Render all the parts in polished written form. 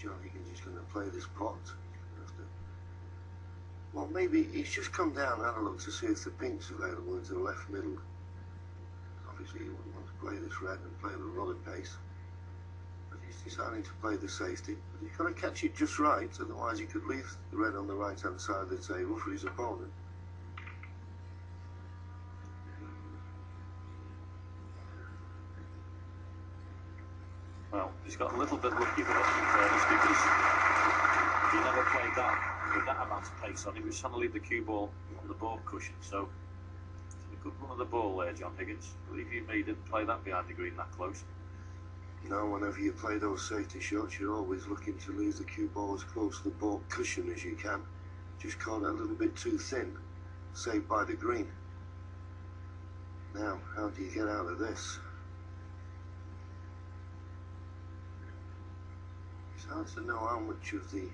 John Higgins is going to play this pot. Well, maybe he's just come down and had a look to see if the pink's available into the left middle. Obviously, he wouldn't want to play this red and play with a lot of pace. But he's deciding to play the safety. But he's got to catch it just right, otherwise he could leave the red on the right-hand side of the table for his opponent. Well, he's got a little bit lucky with it, in fairness, because he never played that with that amount of pace on. He was trying to leave the cue ball on the board cushion, so a good run of the ball there, John Higgins. Believe you me, he didn't play that behind the green that close. No, whenever you play those safety shots, you're always looking to leave the cue ball as close to the board cushion as you can. Just caught it a little bit too thin, saved by the green. Now, how do you get out of this? It's hard to know how much of the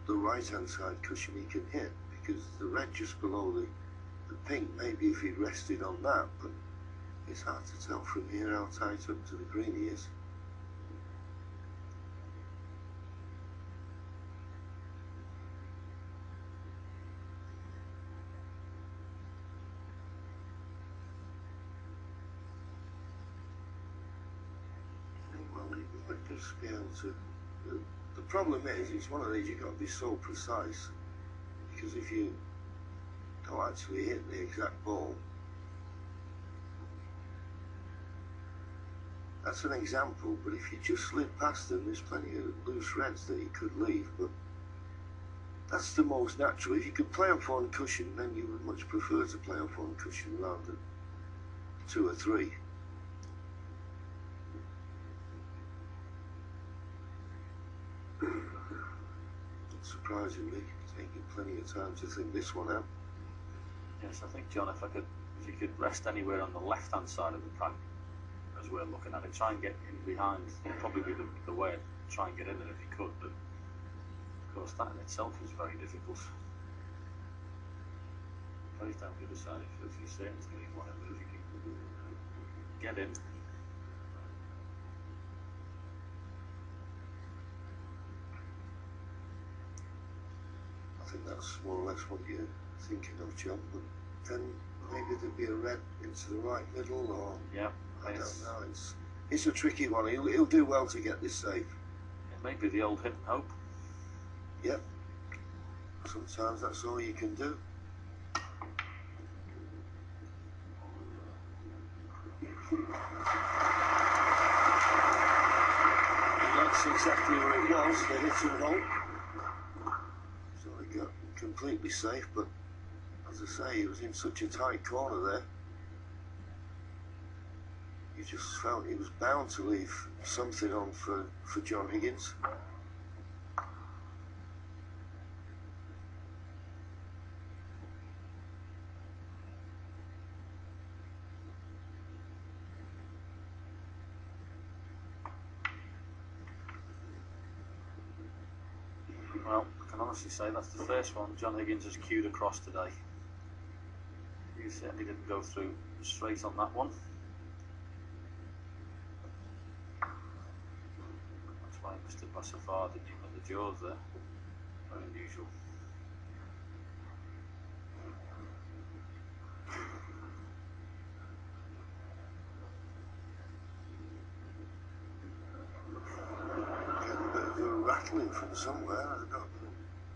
right-hand side cushion he can hit, because the red just below the pink, maybe if he'd rested on that, but it's hard to tell from here how tight up to the green he is. Well, he might just be able to. The problem is, it's one of these you've got to be so precise, because if you don't actually hit the exact ball, that's an example, but if you just slid past them, there's plenty of loose reds that he could leave, but that's the most natural. If you could play off one cushion, then you would much prefer to play off one cushion rather than 2 or 3. Surprisingly, taking plenty of time to think this one out. Yes, I think, John, if you could rest anywhere on the left-hand side of the pack, as we're looking at it, try and get in behind, would probably be the way to try and get in there if you could, but of course that in itself is very difficult. Plays down the other side, if you say it's going to want to move, you can get in. I think that's more or less what you're thinking of, John, but then maybe there'd be a red into the right middle, or yeah, I don't know. It's a tricky one. He'll do well to get this safe. It may be the old hit and hope. Yep. Sometimes that's all you can do. And that's exactly where it was, the hit and hope. So he got completely safe, but as I say, he was in such a tight corner there. You just felt he was bound to leave something on for John Higgins. Well, I can honestly say that's the first one John Higgins has cued across today. He certainly didn't go through straight on that one. That's why he missed it by so far, didn't he, with the jaws there. Very unusual. Getting a bit of a rattling from somewhere. I don't know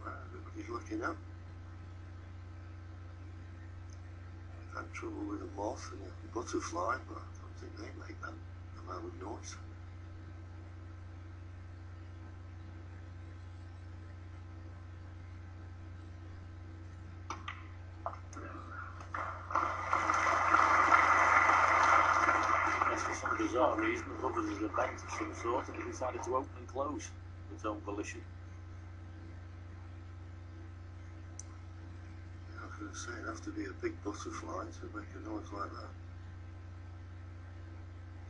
where everybody's looking up. I've had trouble with a moth and a butterfly, but I don't think they make that amount of noise. Yes, for some bizarre reason, the rubbers is a bent of some sort, and he decided to open and close of its own volition. I was going to say, it'd have to be a big butterfly to make a noise like that.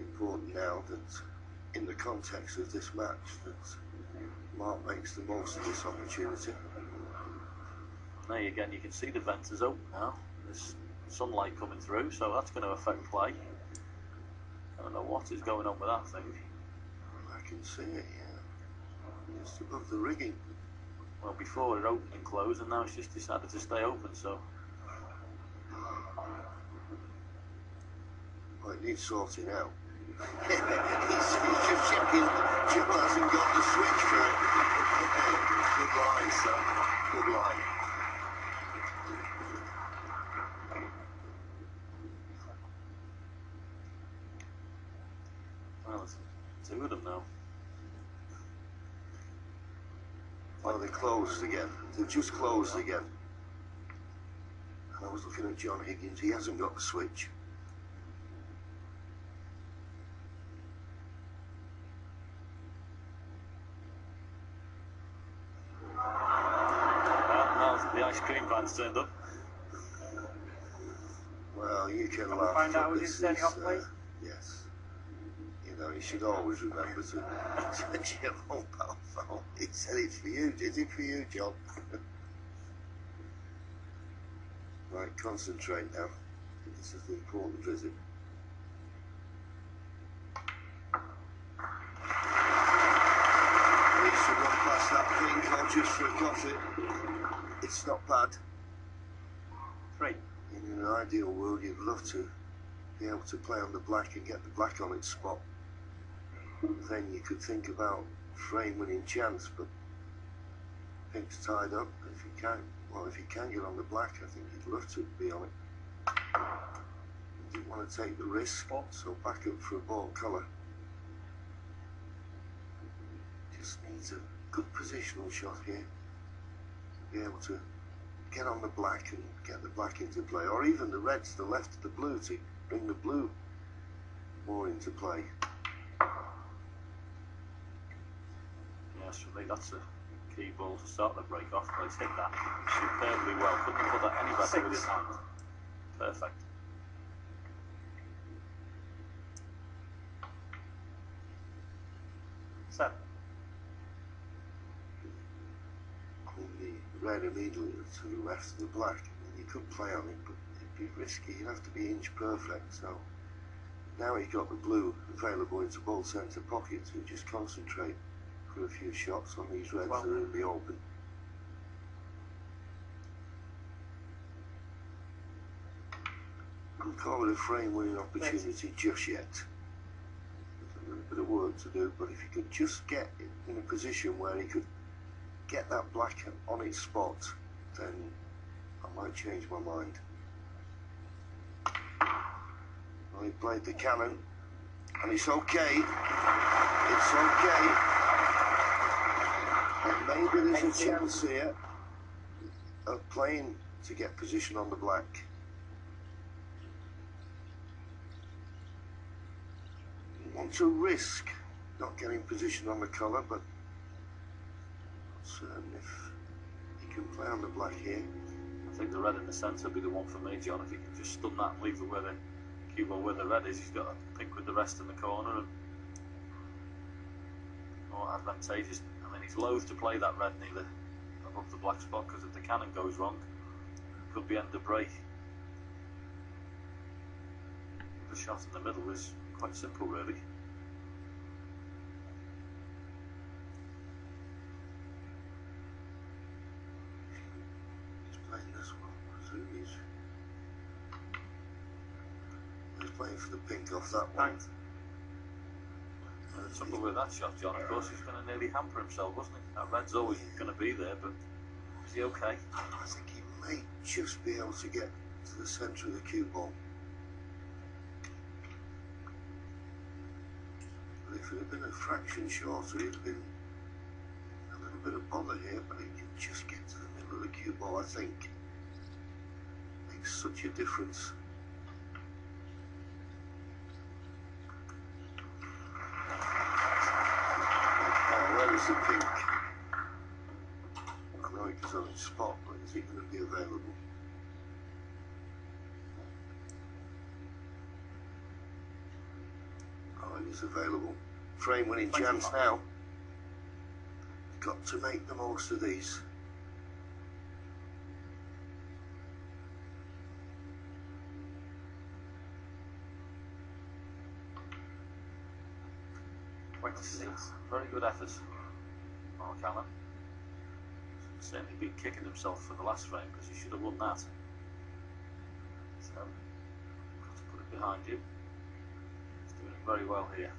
Important now that, in the context of this match, that Mark makes the most of this opportunity. Now again, you can see the vent is open now. There's sunlight coming through, so that's going to affect play. I don't know what is going on with that thing. I can see it, yeah. Just above the rigging. Well, before it opened and closed, and now it's just decided to stay open, so. Well, it needs sorting out. he's just checking Joe hasn't got the switch for it. Good line, son. Good line. Well, there's two of them now. Oh, they closed again. They've just closed again. And I was looking at John Higgins. He hasn't got the switch. Now the ice cream van's turned up. Well, you can Can laugh. we find out who's turning off, please? Yes. You know, you should always remember to check your mobile phone. He said it's for you. Did it for you, John? Right, concentrate now. This is the important visit. Needs to run past that pink or just for a coffee. It's not bad. 3. In an ideal world, you'd love to be able to play on the black and get the black on its spot. Then you could think about frame winning chance, but pink's tied up. If you can get on the black, I think he'd love to be on it. He didn't want to take the risk, so back up for a ball colour. Just needs a good positional shot here to be able to get on the black and get the black into play, or even the red to the left of the blue to bring the blue more into play. Yes, for me that's a key ball to start the break off, but he's hit that superbly well. Couldn't have put that any better with his hand. Perfect. Seven. The red immediately to the left of the black. I mean, you could play on it, but it'd be risky. You'd have to be inch perfect. So now he's got the blue available into ball centre pocket to just concentrate for a few shots on these reds that are in the open. I wouldn't call it a frame winning opportunity just yet. There's a little bit of work to do, but if he could just get in a position where he could get that black on its spot, then I might change my mind. Well, he played the cannon, and it's okay. It's okay. And maybe there's a chance here of playing to get position on the black. You want to risk not getting position on the colour, but if he can play on the black here. I think the red in the centre would be the one for me, John. If he can just stun that and leave it where the cue ball where the red is, he's got a pink with the rest in the corner and more advantageous. I mean, he's loath to play that red near the above the black spot, because if the cannon goes wrong, it could be end of break. The shot in the middle is quite simple, really. He's playing for the pink off that one. The trouble with that shot, John, of course, he's going to nearly hamper himself, wasn't he? That red's always going to be there, but is he okay? I think he may just be able to get to the centre of the cue ball. But if it had been a fraction shorter, it'd have been a little bit of bother here, but he can just get to the middle of the cue ball, I think. Makes such a difference. The pink. I know he was on his spot, but is he going to be available? Oh, it is available. Frame winning chance now. Got to make the most of these. Very good effort. Mark Alllen. He's certainly been kicking himself for the last frame because he should have won that. So, got to put it behind you. He's doing very well here.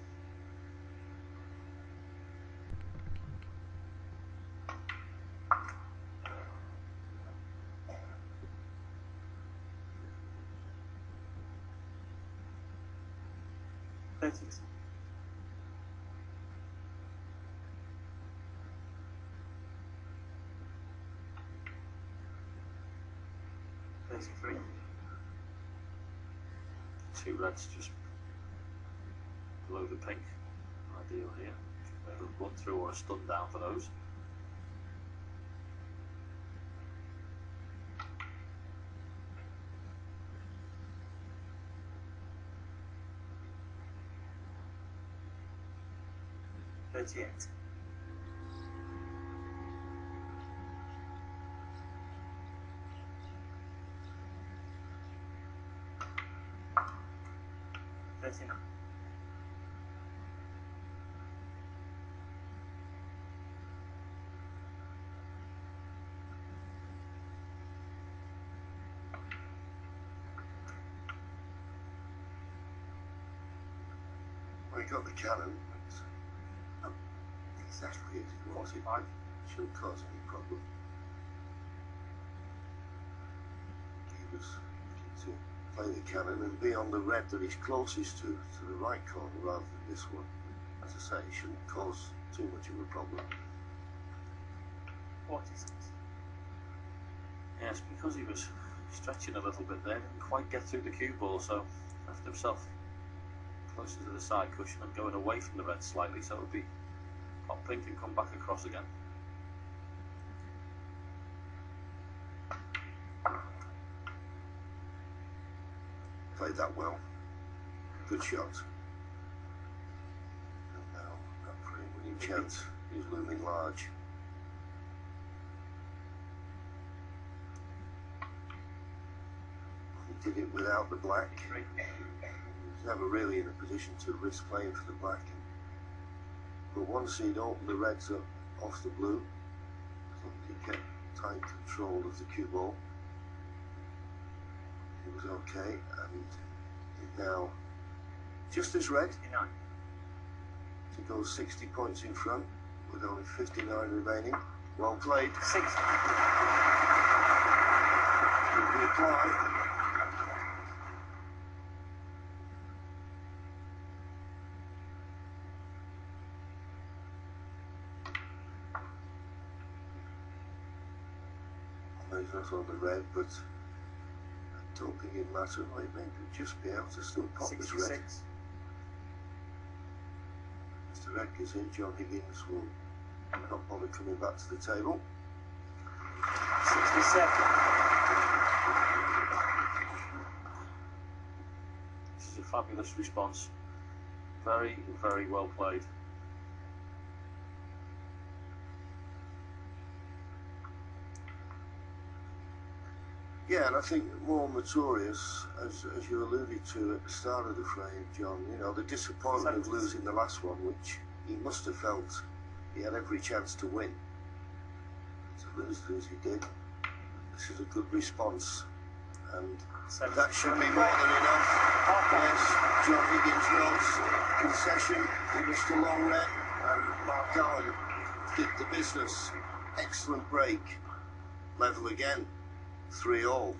Thirty-two. 33. Two reds just below the pink. Ideal here. Maybe a run through or a stun down for those. $38. 39. 'Well, he got the cannon. It's not exactly as he wanted. It shouldn't cause any problem. He was looking to play the cannon and be on the red that he's closest to the right corner rather than this one. As I say, it shouldn't cause too much of a problem. 46. Yes, because he was stretching a little bit there, didn't quite get through the cue ball, so left himself closer to the side cushion and going away from the red slightly, so it would be pop pink and come back across again. Played that well. Good shot. And now that frame winning chance is looming large. He did it without the black. He's never really in a position to risk playing for the black. But once he'd opened the reds up off the blue, I think he kept tight control of the cue ball. It was okay, and now just as red 59. to go 60 points in front with only 59 remaining. Well played. 60. Will be applied. He's not on the red, but I don't think it matters. Well, he may just be able to still pop this red. 66. As the red gets in, John Higgins will not bother coming back to the table. 67. This is a fabulous response. Very, very well played. Yeah, and I think more notorious, as you alluded to at the start of the frame, John, you know, the disappointment of losing the last one, which he must have felt he had every chance to win. To lose as he did. This is a good response, and that should be more than enough. Yes, John Higgins notes concession, he missed a long red, and Mark Alllen did the business. Excellent break. Level again. 3-all.